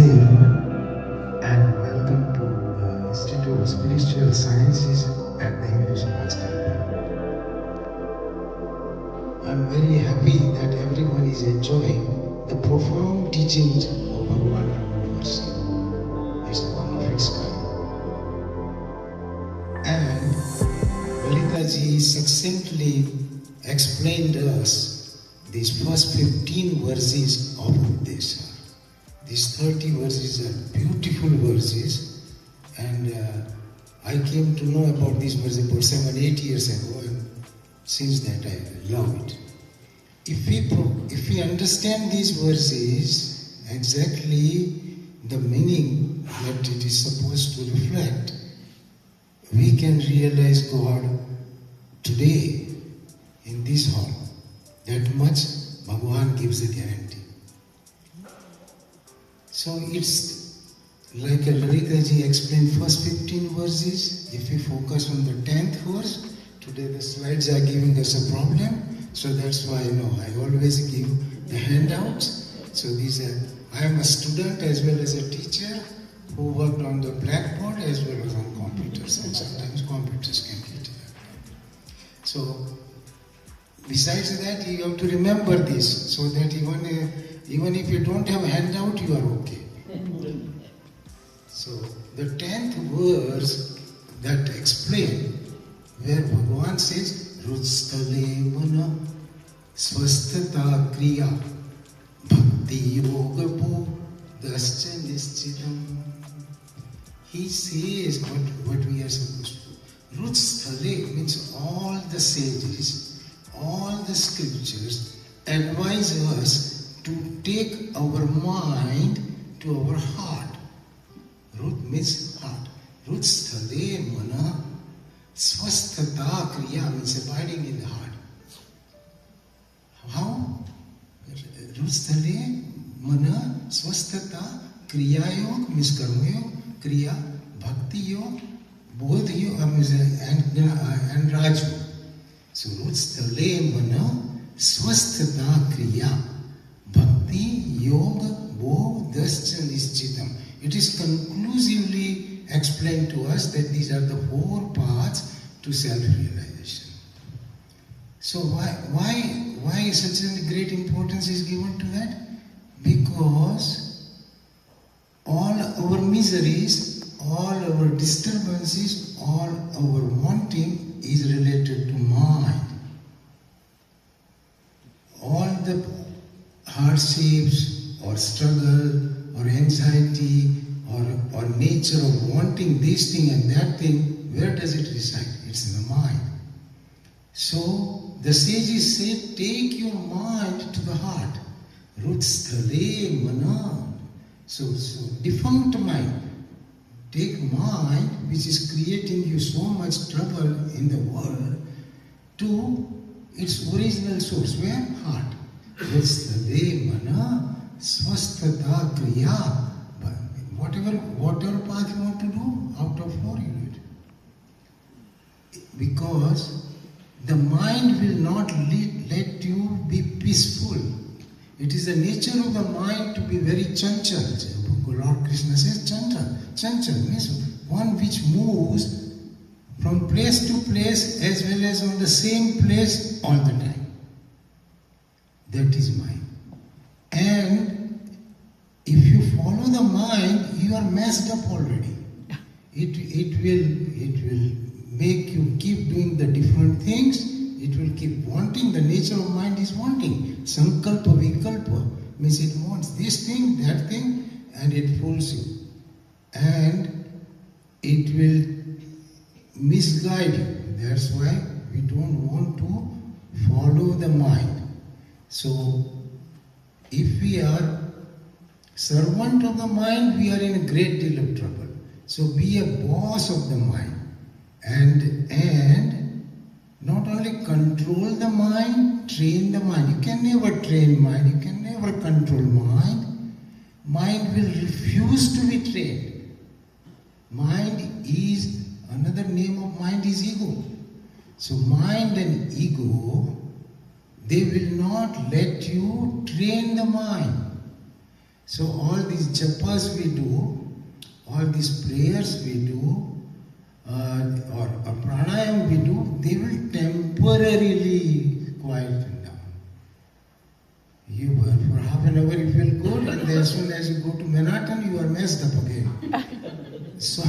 Namaste and welcome to the Institute of Spiritual Sciences at the English Master. I'm very happy that everyone is enjoying the profound teachings of Bhagavan Ramana Maharshi. It's one of its kind. And Lalitaji succinctly explained us these first 15 verses of Upadesha. These 30 verses are beautiful verses, and I came to know about these verses about 7-8 years ago, and since that I love it. If we understand these verses exactly the meaning that it is supposed to reflect, we can realize God today in this hall. That much Bhagavan gives a guarantee. So it's like Lalitaji explained first 15 verses. If we focus on the 10th verse, today the slides are giving us a problem. So that's why I always give the handouts. So I am a student as well as a teacher who worked on the blackboard as well as on computers, and sometimes computers can get it. So besides that, you have to remember this so that even if you don't have a handout, you are okay. So the 10th verse that explains where Bhagavan says, Rutstale mana swasthata kriya bhakti yoga bodhascha nischitam. He says what we are supposed to do. Rutstale means all the sages, all the scriptures advise us to take our mind to our heart. Rut means heart. Rutstale mana swasthata kriya means abiding in the heart. How? Rutstale mana swasthata kriya yoga means karma yoga, kriya, bhakti yoga, bodh yoga means and raj yoga. So Rutstale mana swasthata kriya bhakti yoga bodhascha nischitam. It is conclusively explained to us that these are the 4 paths to self-realization. So why such a great importance is given to that? Because all our miseries, all our disturbances, all our wanting is related to mind. All the hardships or struggle or anxiety or nature of wanting this thing and that thing, where does it reside? It's in the mind. So the sages say, take your mind to the heart. Rutstale mana. So defunct mind. Take mind, which is creating you so much trouble in the world, to its original source. Where? Heart. Rutstale mana swasthata kriya. Whatever path you want to do, out of 4 you do it. Because the mind will not let you be peaceful. It is the nature of the mind to be very chanchal. Lord Krishna says chanchal. Chanchal means one which moves from place to place as well as on the same place all the time. That is mind. And if you follow the mind, you are messed up already. It will make you keep doing the different things. It will keep wanting. The nature of mind is wanting. Sankalpa, vikalpa means it wants this thing, that thing, and it fools you. And it will misguide you. That's why we don't want to follow the mind. So if we are servant of the mind, we are in a great deal of trouble. So be a boss of the mind. And not only control the mind, train the mind. You can never train mind. You can never control mind. Mind will refuse to be trained. Mind is, another name of mind is ego. So mind and ego, they will not let you train the mind. So all these japas we do, all these prayers we do, or pranayam we do, they will temporarily quieten down. You for half an hour you feel good, and as soon as you go to Manhattan, you are messed up again. So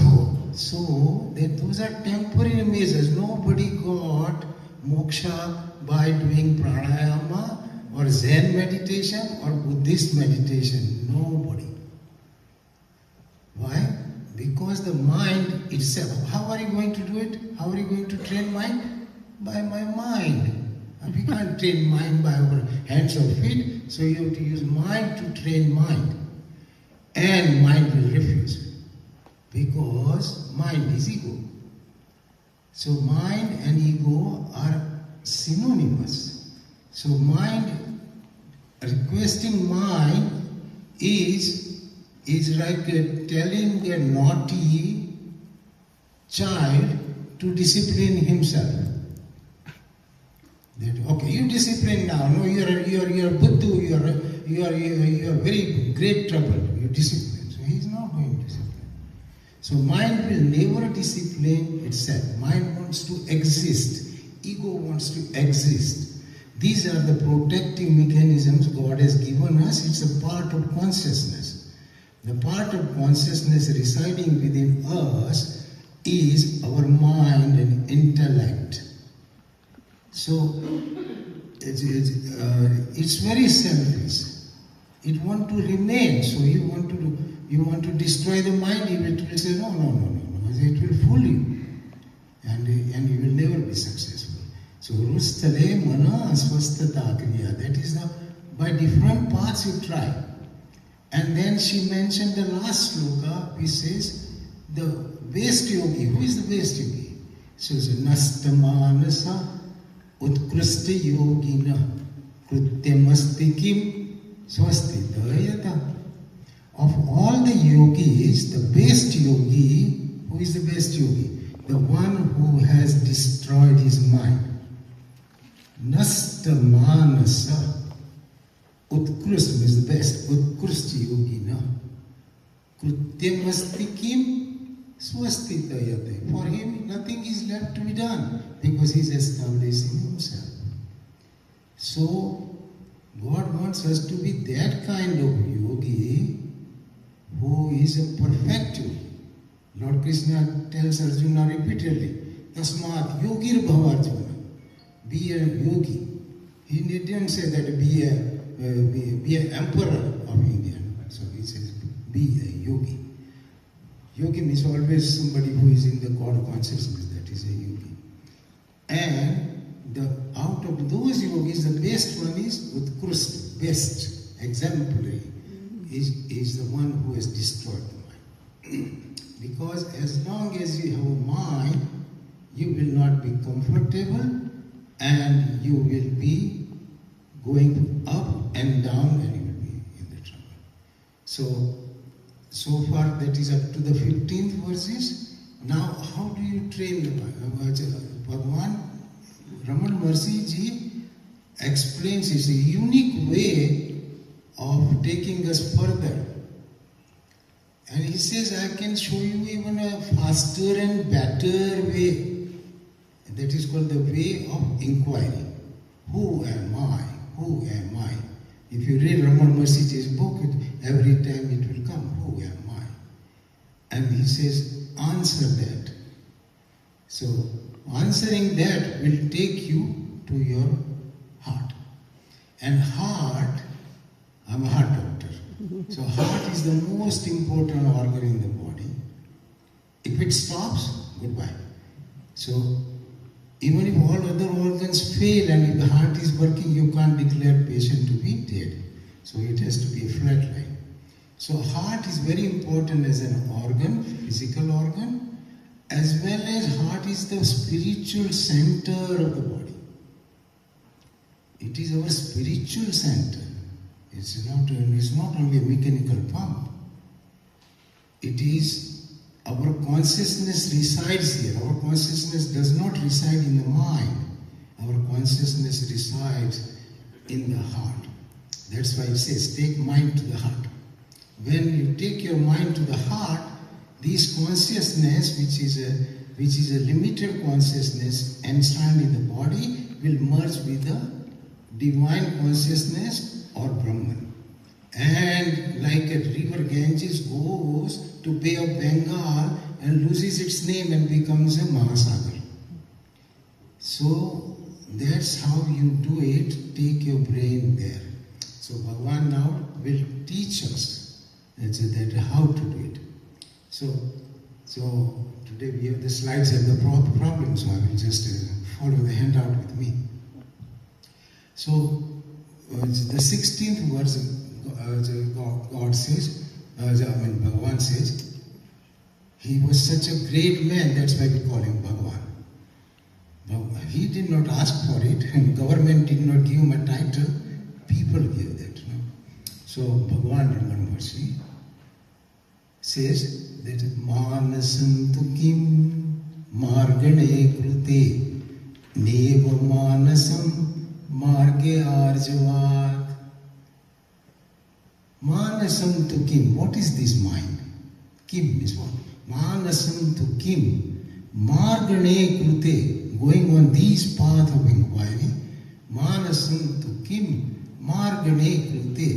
those are temporary measures. Nobody got moksha by doing pranayama or Zen meditation or Buddhist meditation. Nobody. Why? Because the mind itself. How are you going to do it? How are you going to train mind? By my mind. And we can't train mind by our hands or feet, so you have to use mind to train mind. And mind will refuse. Because mind is ego. So mind and ego are synonymous. So mind, requesting mind is like telling a naughty child to discipline himself. That, okay, you discipline now. No, you are Buddha. You are very great trouble. You discipline. So he is not going to discipline. So mind will never discipline itself. Mind wants to exist. Ego wants to exist. These are the protecting mechanisms God has given us. It's a part of consciousness. The part of consciousness residing within us is our mind and intellect. So it's very selfish. It wants to remain. So you want to destroy the mind. It will say no. It will fool you, and you will never be successful. So rustale mana asvastata kriya. That is by different paths you try. And then she mentioned the last sloka, which says the best yogi. Who is the best yogi? So it's nastamanasa utkrista yogina krutyamastikim swastitayata. Of all the yogis, the best yogi, who is the best yogi? The one who has destroyed his mind. Nastamanasa. Utkrust is the best. Utkrust yogina. Krutyamastikim swastitayate. For him, nothing is left to be done because he is establishing himself. So, God wants us to be that kind of yogi who is a perfect yogi. Lord Krishna tells Arjuna repeatedly, Tasmat yogir bhava Arjuna. Be a yogi. He didn't say that be an emperor of India. So he says, be a yogi. Yogi means always somebody who is in the God consciousness, that is a yogi. And out of those yogis, the best one is Utkrust, best, exemplary, is the one who has destroyed the mind. Because as long as you have a mind, you will not be comfortable and you will be going up and down and you will be in the trouble. So far that is up to the 15th verses. Now how do you train the mind? Bhagavan Ramana Maharshi Ji explains it's a unique way of taking us further. And he says, I can show you even a faster and better way. That is called the way of inquiry. Who am I? Who am I? If you read Ramana Maharshi Ji's book, every time it will come, who am I? And he says, answer that. So, answering that will take you to your heart. And heart, I'm a heart doctor. So heart is the most important organ in the body. If it stops, goodbye. So even if all other organs fail and if the heart is working, you can't declare patient to be dead. So it has to be a flat line. So heart is very important as an organ, physical organ, as well as heart is the spiritual center of the body. It is our spiritual center. It's not only a mechanical pump. It is our consciousness resides here. Our consciousness does not reside in the mind. Our consciousness resides in the heart. That's why it says, take mind to the heart. when you take your mind to the heart, this consciousness, which is a limited consciousness enshrined in the body, will merge with the divine consciousness or Brahman. And like a river Ganges goes to Bay of Bengal and loses its name and becomes a Mahasagar. So that's how you do it. Take your brain there. So Bhagavan now will teach us that how to do it. So today we have the slides and the problem, so I will just follow the handout with me. So the 16th verse, God says, Bhagavan says, he was such a great man, that's why we call him Bhagavan. He did not ask for it, and government did not give him a title, people gave that. No? So Bhagavan in one verse says that Manasam tu kim margane krute neva manasam marge arjavat. Manasam tu kim, what is this mind? Kim is what? Manasam tu kim margane krute, going on this path of inquiry. Manasam tu kim margane krute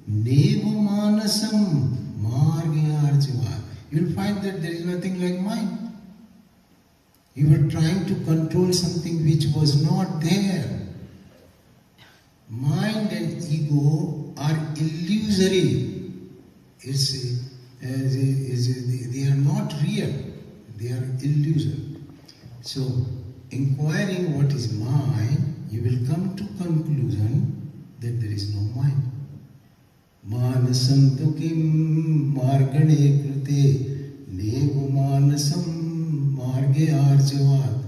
neva manasam marge arjavat. You will find that there is nothing like mind. You were trying to control something which was not there. Mind and ego are illusory. They are not real. They are illusory. So, inquiring what is mind, you will come to conclusion that there is no mind. Manasam tu kim margane krute nevu manasam marge arjavat.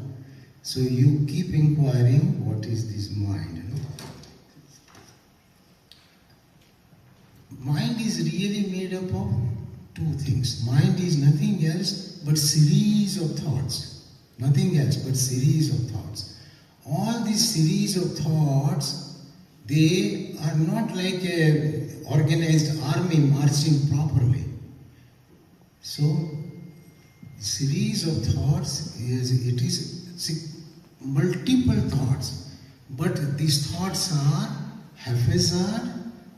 So you keep inquiring what is this mind. Mind is really made up of two things. Mind is nothing else but series of thoughts. Nothing else but series of thoughts. All these series of thoughts, they are not like a organized army marching properly. So, series of thoughts is multiple thoughts, but these thoughts are haphazard,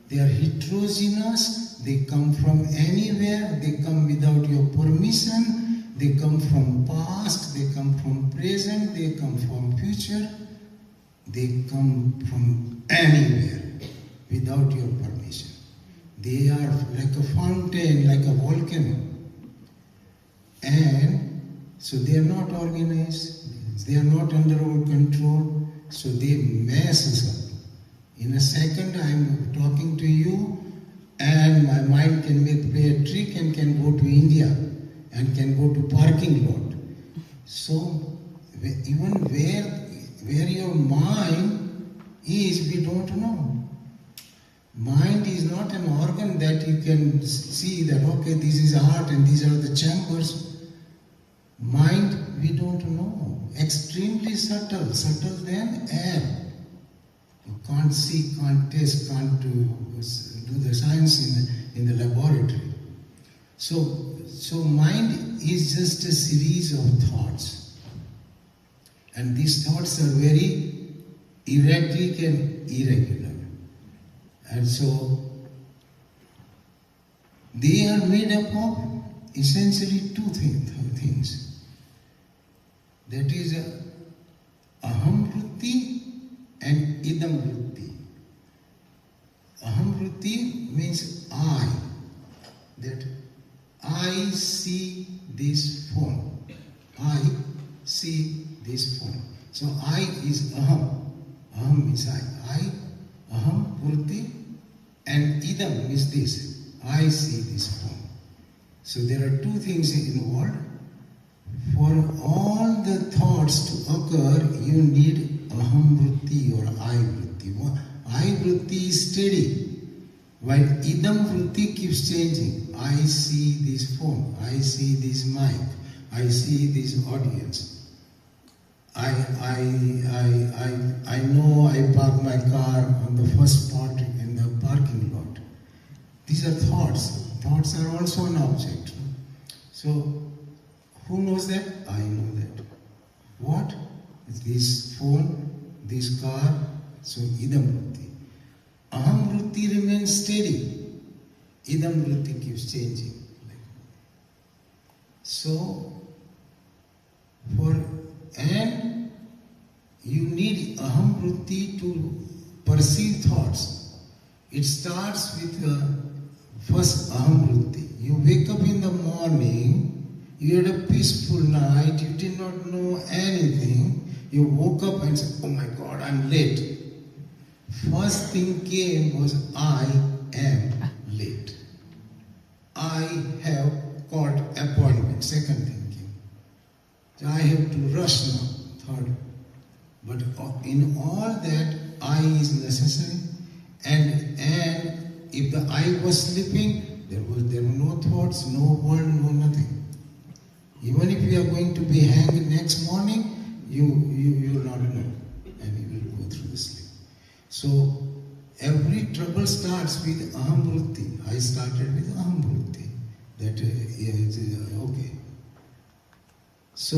they are heterogeneous, they come from anywhere, they come without your permission, they come from past, they come from present, they come from future, they come from anywhere without your permission. They are like a fountain, like a volcano. And so they are not organized, they are not under our control, so they mess us up. In a second I am talking to you and my mind can play a trick and can go to India and can go to parking lot. So even where your mind is, we don't know. Mind is not an organ that you can see that, okay, this is heart and these are the chambers. Mind, we don't know. Extremely subtle, subtle than air. You can't see, can't taste, can't do the science in the laboratory. So mind is just a series of thoughts. And these thoughts are very erratic and irregular. And so they are made up of essentially two things. That is aham vritti and idam vritti. Aham vritti means I. That I see this phone. I see this phone. So I is aham. Aham is I. Aham vritti and idam is this. I see this phone. So there are two things involved. For all the thoughts to occur, you need aham vritti or I vritti. I vritti is steady, while idam vritti keeps changing. I see this phone, I see this mic, I see this audience. I know I park my car on the first part in the parking lot. These are thoughts. thoughts are also an object. So, who knows that? I know that. What? This phone, this car, so idam vritti. Aham vritti remains steady. Idam vritti keeps changing. So, and you need aham vritti to perceive thoughts. It starts with first aham vritti. You wake up in the morning, you had a peaceful night, you did not know anything, you woke up and said, oh my God, I'm late. First thing came was, I am late. I have got appointment. Second thing came. So I have to rush now. Third. But in all that, I is necessary. And if the I was sleeping, there were no thoughts, no world, no nothing. Even if you are going to be hanged next morning, you will not know, and you will go through the sleep. So every trouble starts with aham vritti. I started with aham vritti. That okay. So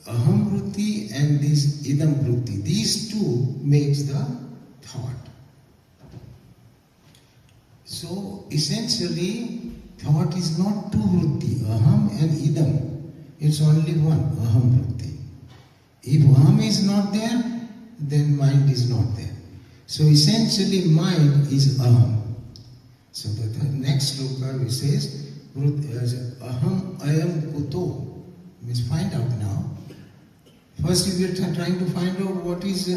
aham vritti and this idam vritti, these two makes the thought. So essentially, thought is not two vritti, aham and idam. It's only one, aham vritti. If aham is not there, then mind is not there. So essentially, mind is aham. So the next sloka which says, aham ayam kuto, means find out now. First we are trying to find out what is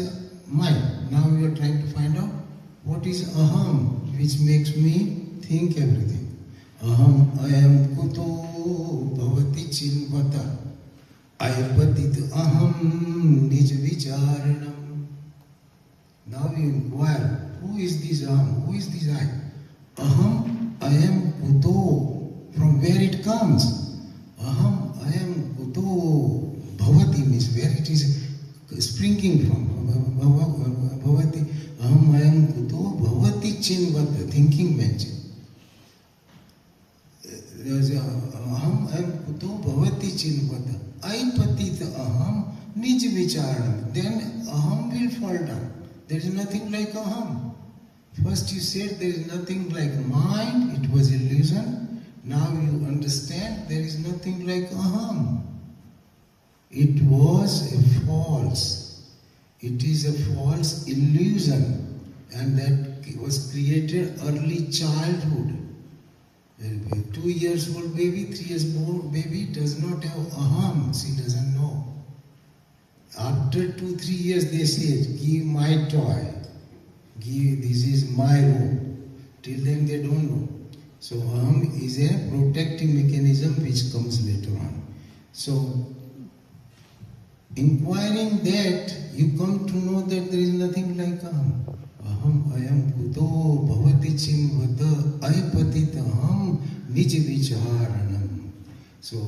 mind. Now we are trying to find out what is aham, which makes me think everything. Aham ayam kuto bhavati chinvata ayapatit aham nij vicharanam. Now you inquire, who is this aham? Who is this I? Aham ayam kuto, from where it comes? Aham ayam kuto bhavati, means where it is springing from. Bhavati aham ayam kuto bhavati chinvata, thinking mention. Aham ayam kuto bhavati chinvata aipatita aham nij vicharanam. Then aham will fall down. There is nothing like aham. First you said there is nothing like mind, it was illusion. Now you understand there is nothing like aham. It was a false. It is a false illusion, and that was created early childhood. A 2 years old baby, 3 years old baby does not have aham, she doesn't know. After 2-3 years they said, give my toy, give, this is my room. Till then they don't know. So aham is a protective mechanism which comes later on. So inquiring that, you come to know that there is nothing like aham. Aham ayam kuto bhavati chinvata aipatita aham nij vicharanam. So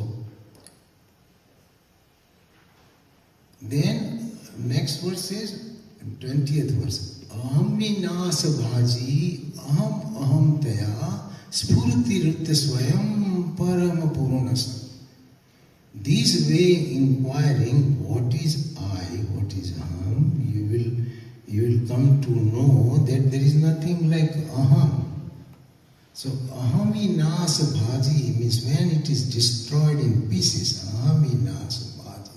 then next verse says, 20th verse, aham vinasa bhaji aham taya spurti ritta swayam parama purnasa. This way inquiring what is I, what is aham, you will come to know that there is nothing like aham. So aham vinasa bhaji means when it is destroyed in pieces, aham vinasa bhaji.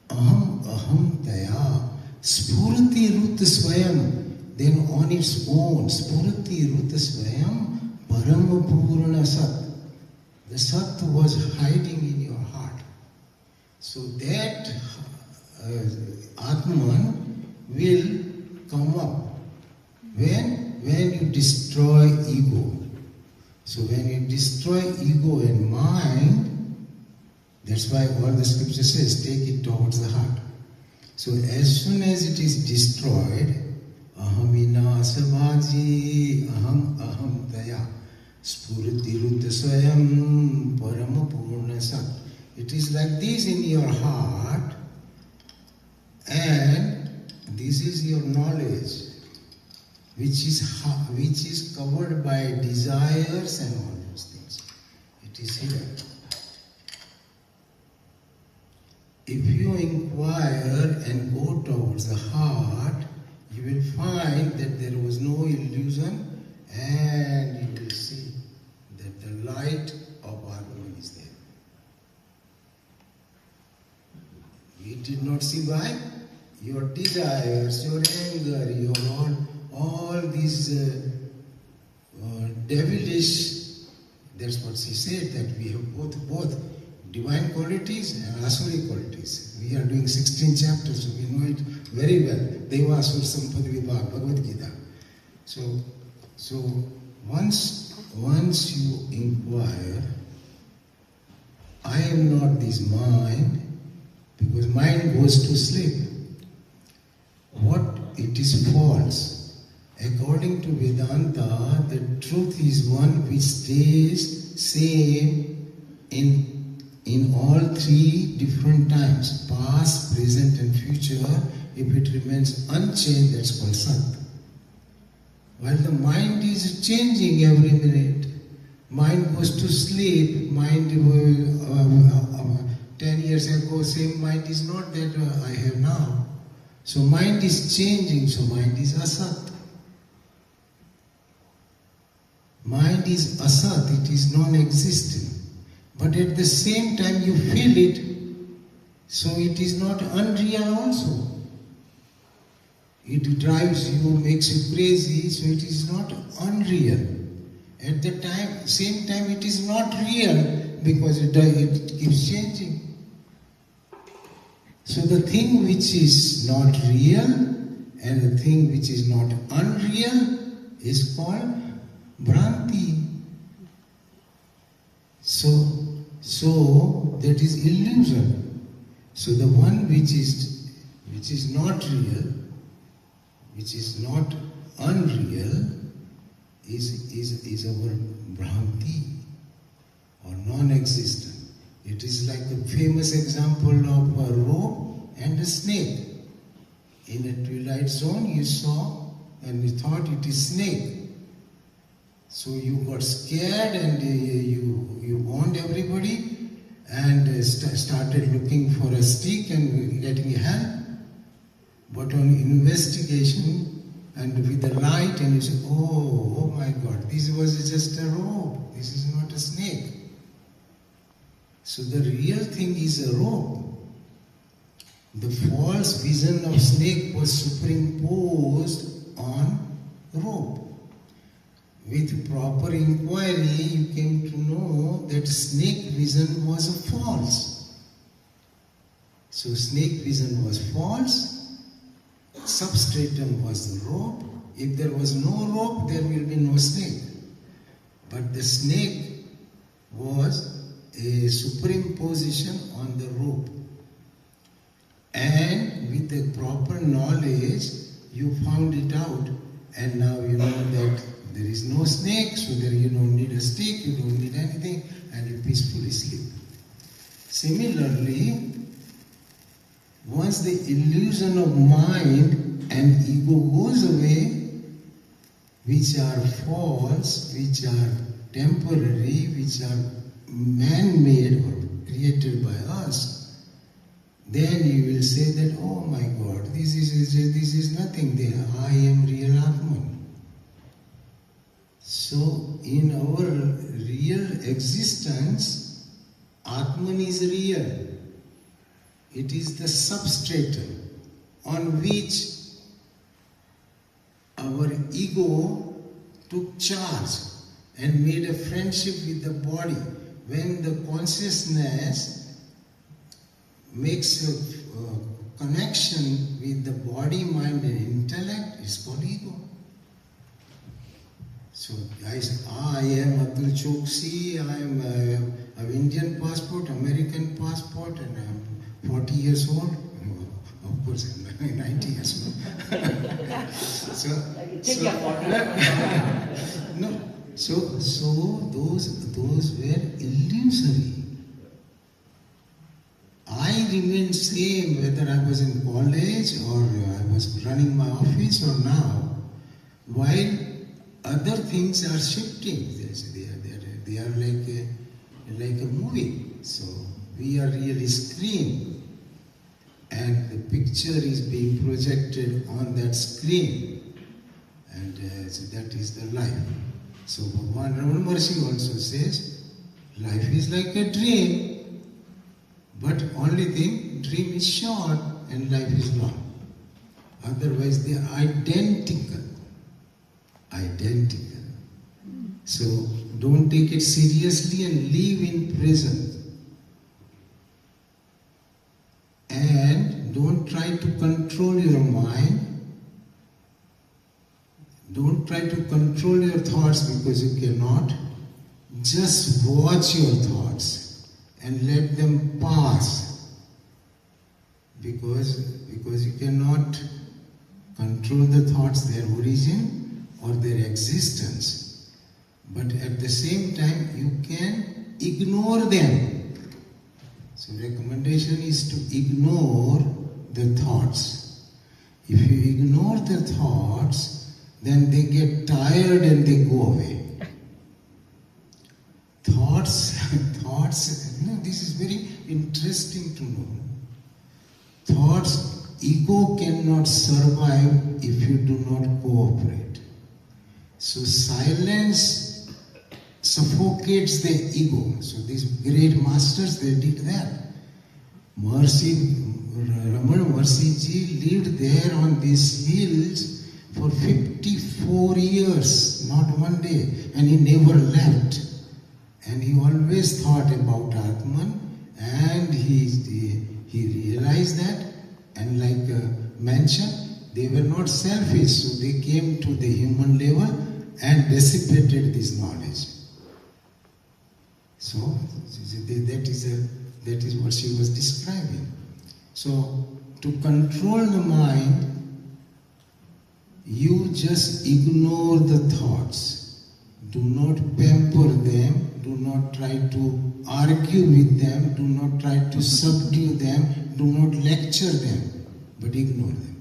Aham taya spurti ruta swayam, then on its own, spurti ruta swayam parama purna sat. The sat was hiding in your heart. So that Atman will come up when you destroy ego. So when you destroy ego and mind, that's why all the scripture says, take it towards the heart. So as soon as it is destroyed, aham vinasa bhaji aham taya spurti ruta swayam parama purna sat. It is like this in your heart, and this is your knowledge, which is covered by desires and all. those things. It is here. If you inquire and go towards the heart, you will find that there was no illusion, and you will see that the light of Atman is there. You did not see why? Your desires, your anger, your all these devilish, that's what she said, that we have both divine qualities and asuri qualities. We are doing 16 chapters, so we know it very well. Deva Asur Sampad Vibhag, Bhagavad Gita. So once you inquire, I am not this mind, because mind goes to sleep. What it is false. According to Vedanta, the truth is one which stays same in all three different times, past, present and future. If it remains unchanged, that's called Sat. While the mind is changing every minute, mind goes to sleep, mind 10 years ago, same mind is not that I have now. So mind is changing, so mind is Asat. Mind is Asat, it is non-existent. But at the same time you feel it, so it is not unreal also. It drives you, makes you crazy, so it is not unreal. At the same time it is not real, because it keeps changing. So the thing which is not real and the thing which is not unreal is called Bhranti. So that is illusion. So the one which is not real, which is not unreal, is our Bhranti or non-existent. It is like the famous example of a rope and a snake. In a twilight zone you saw and you thought it is snake. So you got scared and you warned everybody and started looking for a stick and getting help. But on investigation and with the light, and you say, oh my God, this was just a rope. This is not a snake. So the real thing is a rope. The false vision of snake was superimposed on rope. With proper inquiry, you came to know that snake vision was false. So snake vision was false, substratum was the rope. If there was no rope, there will be no snake. But the snake was a superimposition on the rope. And with the proper knowledge, you found it out, and now you know that there is no snake, so there you don't need a stick, you don't need anything, and you peacefully sleep. Similarly, once the illusion of mind and ego goes away, which are false, which are temporary, which are man-made or created by us, then you will say that, oh my God, this is nothing there. I am real Atman. So in our real existence, Atman is real. It is the substratum on which our ego took charge and made a friendship with the body. When the consciousness makes a connection with the body, mind and intellect, it's called ego. So I am Atul Choksi, I am an Indian passport, American passport, and I am 40 years old. Of course, I'm 90 years old. So those were illusory. I remained same whether I was in college or I was running my office or now, while other things are shifting. They are like a movie. So we are really screen, and the picture is being projected on that screen, and so that is the life. So Bhagavan Ramana Maharshi also says, life is like a dream, but only thing, dream is short and life is long. Otherwise they are identical. Identical. So don't take it seriously and live in present. And don't try to control your mind. Don't try to control your thoughts because you cannot. Just watch your thoughts and let them pass. Because you cannot control the thoughts, their origin or their existence. But at the same time, you can ignore them. So recommendation is to ignore the thoughts. If you ignore the thoughts, then they get tired and they go away. Thoughts, this is very interesting to know. Thoughts, ego cannot survive if you do not cooperate. So silence suffocates the ego. So these great masters, they did that. Ramana Maharshi ji lived there on these hills for 54 years, not one day, and he never left. And he always thought about Atman, and he realized that, and like mentioned, they were not selfish, so they came to the human level and dissipated this knowledge. So that is what she was describing. So to control the mind, you just ignore the thoughts. Do not pamper them. Do not try to argue with them. Do not try to subdue them. Do not lecture them, but ignore them.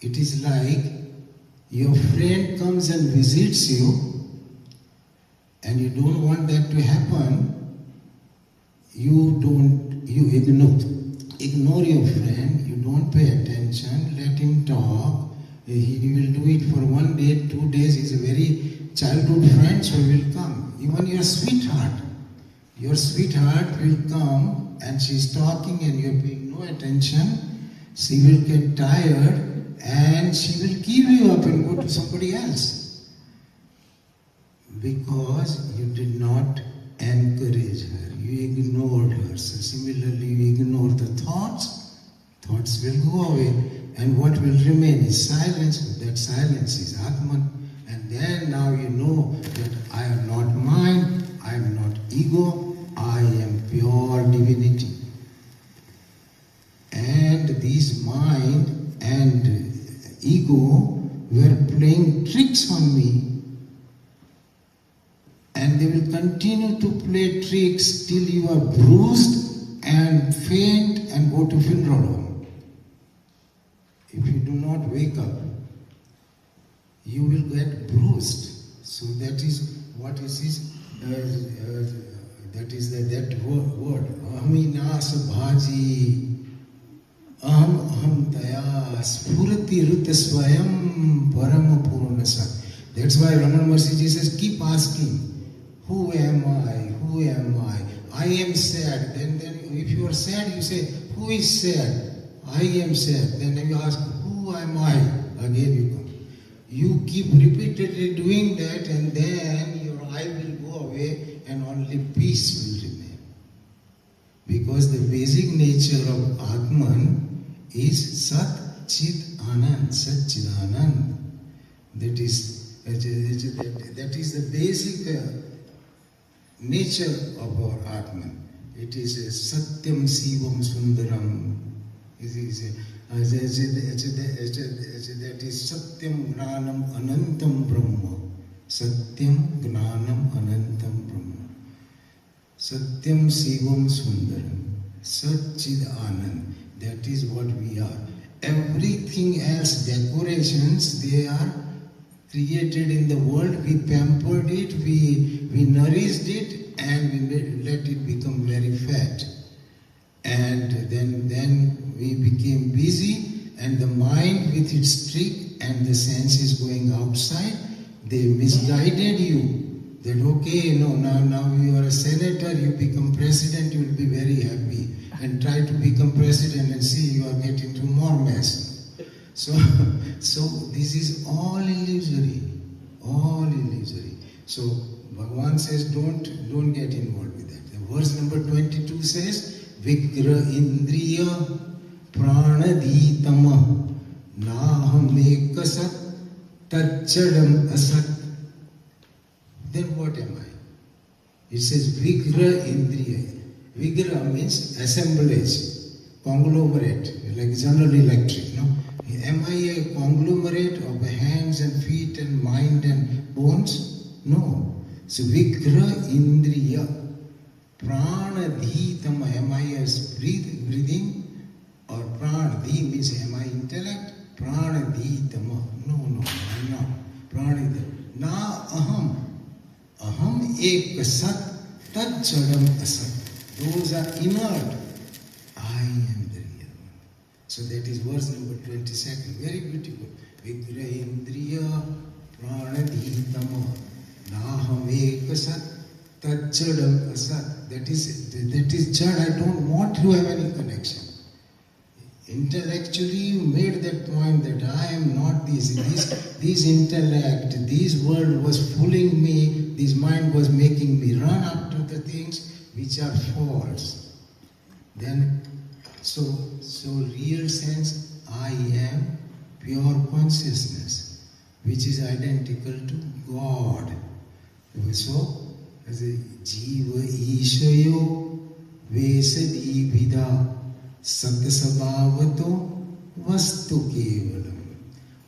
It is like your friend comes and visits you, and you don't want that to happen. You ignore your friend. You don't pay attention. Let him talk. He will do it for 1 day, 2 days. He's a very childhood friend, so he will come. Even your sweetheart will come, and she's talking and you're paying no attention. She will get tired and she will give you up and go to somebody else. Because you did not encourage her, you ignored her. So similarly, you ignore the thoughts will go away, and what will remain is silence. That silence is Atman. And then now you know that I am not mind, I am not ego, I am pure divinity. And these mind and ego were playing tricks on me, and they will continue to play tricks till you are bruised and faint and go to funeral home. If you do not wake up, you will get bruised. So that is what is that is that word. Ahaminas bhaji, aham daya spurati ruta swayam param purnasa. That's why Ramana Maharshi ji says, keep asking, who am I? Who am I? I am sad. Then if you are sad, you say, who is sad? I am sad. Then you ask, who am I? Again you come. You keep repeatedly doing that, and then your I will go away and only peace will remain. Because the basic nature of Atman is Sat Chit Anand, Sat Chit Anand. That is the basic nature of our Atman. It is Satyam Sivam Sundaram. That is Satyam Gnanam Anantam Brahma. Satyam Gnanam Anantam Brahma. Satyam Sivam Sundaram. Satchid Anand. That is what we are. Everything else, decorations, they are created in the world, we pampered it, we nourished it, and we let it become very fat. And then we became busy, and the mind with its trick and the senses going outside, they misguided you. That okay, no, now you are a senator, you become president, you will be very happy. And try to become president and see you are getting into more mess. So this is all illusory. All illusory. So Bhagavan says don't get involved with that. The verse number 22 says, Vigra Indriya Pranaditama Naham Ekasat Tachadam Asat. Then what am I? It says Vigra Indriya. Vigra means assemblage, conglomerate, like General Electric. No? Am I a conglomerate of hands and feet and mind and bones? No. So Vigra Indriya Pranadhitama. Am I as breathing? Or Pranadhi means am I intellect? Pranadhitama. No, I'm not. Pranadhitama. Na aham. Aham ek sat tat chadam asat. Those are inert. I am the real one. So that is verse number 22. Very beautiful. Vigra Indriya Pranadhitama Naham Ekasat Tachadam Asat. That is Chad. I don't want to have any connection. Intellectually you made that point that I am not this. This intellect, this world was fooling me, this mind was making me run after the things which are false. Then, so real sense, I am pure consciousness, which is identical to God. So, as a Jiva Ishayo Vesadi Vida Satasabhavato Vastu Kevalam.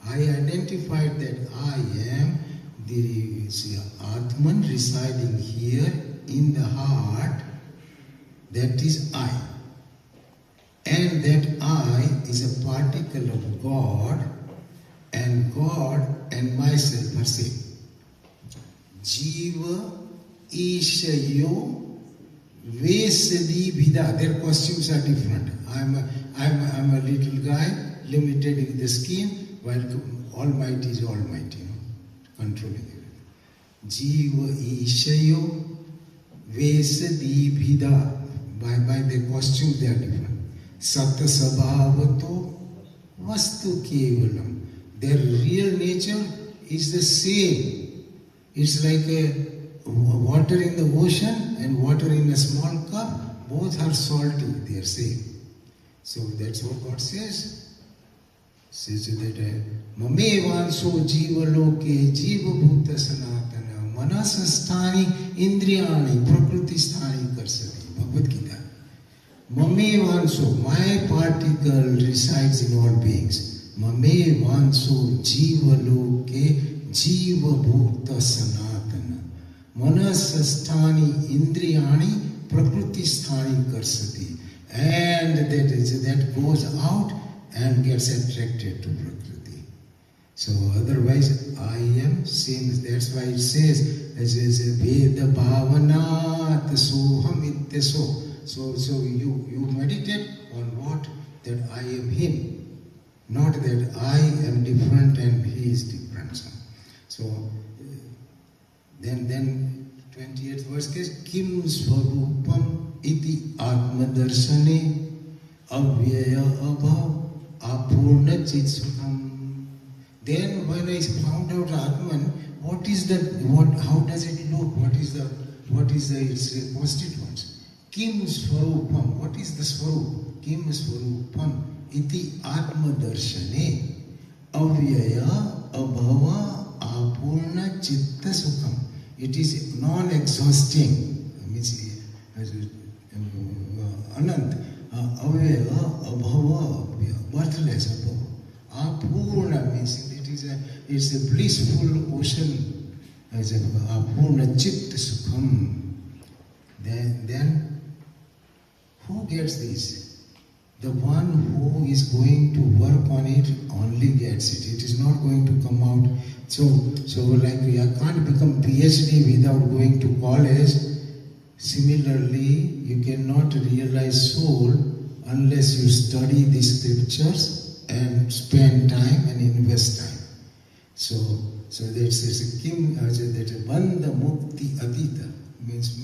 I identified that I am the Atman residing here in the heart, that is I. And that I is a particle of God and myself are same. Jiva Ishayo Vesadi Vida. Their costumes are different. I'm a little guy, limited in the skin, while Almighty is Almighty, controlling everything. Jiva Ishayo Vesadi Vida. By their costumes they are different. Sata Sabhavato Vastu Kevalam. Their real nature is the same. It's like water in the ocean and water in a small cup. Both are salty, they are same. So that's what God says. Says that Mamevanso Jiva Loke Jiva Bhuta Sanatana Manasasthani Indriyani Prakriti Sthani Karsati. Bhagavad Gita. Mamevanso, my particle resides in all beings. Mamevanso Jiva Loke Jiva Bhuta Sanatana Manasasthani Indriyani Prakriti Sthani Karsati. And that goes out and gets attracted to Prakriti. So otherwise I am same. That's why it says Veda Bhavanat Soham Ityaso. So you meditate on what? That I am him. Not that I am different and he is different. So then 28th verse says Kim Swarupam Iti Atma Darshane Avyaya Abhav Apurna Chit Sukham. Then when I found out Atman, what is that? How does it look? What is its constituents? Kim Swarupam. What is the Swarup? Kim Swarupam Iti Atma Darshane Avyaya Abhava Apurna Chitta Sukham. It is non-exhausting. Means Anant, Avaya, Abhava, birthless, Abhava. Apurna means it's a blissful ocean, as Apurna Chitta Sukham. Then who gets this? the one who is going to work on it only gets it. It is not going to come out. So like we can't become PhD without going to college. Similarly, you cannot realize soul unless you study the scriptures and spend time and invest time. So there's a king that Bandha Mukti Adita means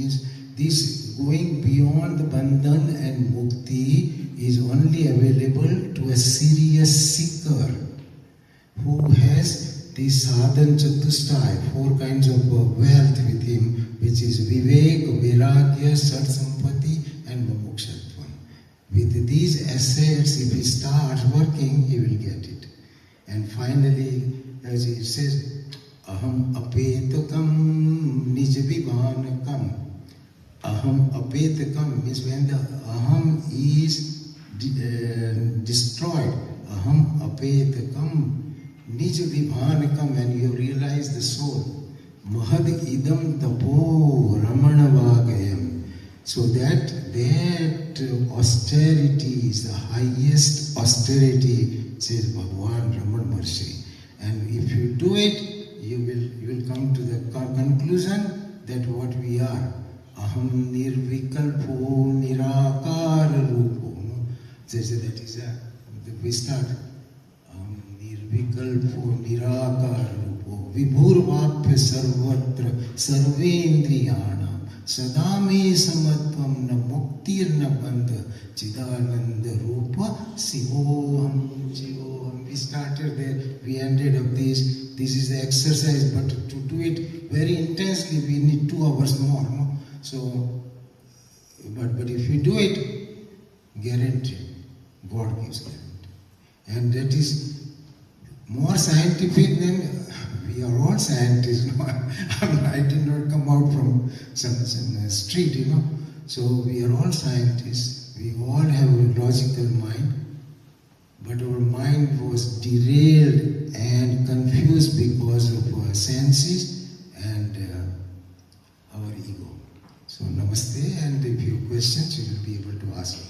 this going beyond the Bandhan and Mukti is only available to a serious seeker who has the sadhan chatushtaya, 4 kinds of wealth with him, which is Vivek, Vairagya, Satsampati and Mumukshatvam. With these assets, if he starts working, he will get it. And finally, as it says, Aham apetakam nijabhivanakam. Aham apetakam means when the aham is destroyed. Aham apetakam nijabhivanakam, when you realize the soul. Mahad idam tapo ramanavagayam. So that austerity is the highest austerity, says Bhagavan Raman Maharshi. And if you do it, you will come to the conclusion that what we are. Aham nirvikalpo nirakara rupo. So that is we start. Aham nirvikalpo nirakara rupo. Vibhurvapya sarvatra sarvendriyana. Sadame samatvam na muktir na bandha chidananda rupa sivoham jivoham. We started there, we ended up this. This is the exercise, but to do it very intensely, we need 2 hours more. No? So, but if you do it, guaranteed, God gives guarantee. And that is more scientific than, we are all scientists. No? I did not come out from some street, So we are all scientists. We all have a logical mind. But our mind was derailed and confused because of our senses and our ego. So namaste, and if you have questions, you will be able to ask me.